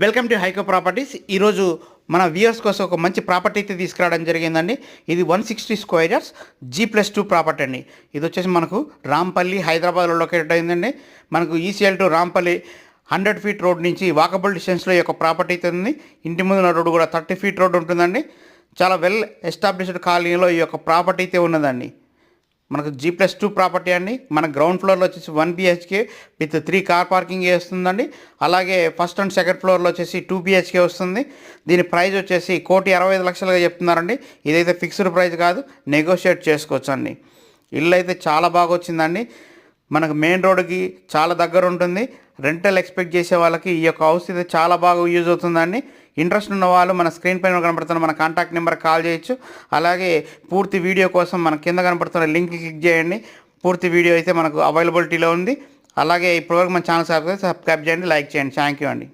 Welcome to హైకో properties. ఈరోజు మన viewers కోసం ఒక మంచి ప్రాపర్టీ అయితే తీసుకురావడం జరిగిందండి. ఇది 160 స్క్వేర్ యార్డ్స్ G+2 ప్రాపర్టీ అండి. ఇది వచ్చేసి మనకు రాంపల్లి హైదరాబాద్లో లొకేట్ అయిందండి. మనకు ECIL to Rampally 100 feet road నుంచి వాకబుల్ డిస్టెన్స్లో ఈ యొక్క ప్రాపర్టీ అయితే ఉంది. ఇంటి ముందున్న రోడ్డు కూడా 30 ఫీట్ రోడ్ ఉంటుందండి. చాలా వెల్ ఎస్టాబ్లిష్డ్ కాలనీలో ఈ యొక్క ప్రాపర్టీ అయితే ఉన్నదండి. మనకు G+2 ప్రాపర్టీ అండి. మన గ్రౌండ్ ఫ్లోర్లో వచ్చేసి 1 BHK విత్ 3 కార్ పార్కింగ్ వస్తుందండి. అలాగే ఫస్ట్ అండ్ సెకండ్ ఫ్లోర్లో వచ్చేసి 2 BHK వస్తుంది. దీని ప్రైస్ వచ్చేసి 1,65,00,000గా చెప్తున్నారండి. ఇదైతే ఫిక్స్డ్ ప్రైస్ కాదు, నెగోషియేట్ చేసుకోవచ్చు అండి. ఇల్లు అయితే చాలా బాగా వచ్చిందండి. మనకు మెయిన్ రోడ్డుకి చాలా దగ్గర ఉంటుంది. రెంటల్ ఎక్స్పెక్ట్ చేసే వాళ్ళకి ఈ యొక్క హౌస్ అయితే చాలా బాగా యూజ్ అవుతుందండి. ఇంట్రెస్ట్ ఉన్న వాళ్ళు మన స్క్రీన్ పైన కనబడుతున్న మన కాంటాక్ట్ నెంబర్ కాల్ చేయొచ్చు. అలాగే పూర్తి వీడియో కోసం మన కింద కనబడుతున్న లింక్ క్లిక్ చేయండి. పూర్తి వీడియో అయితే మనకు అవైలబిలిటీలో ఉంది. అలాగే ఇప్పటివరకు మన ఛానల్ సబ్స్క్రైబ్ చేయండి, లైక్ చేయండి. థ్యాంక్ యూ అండి.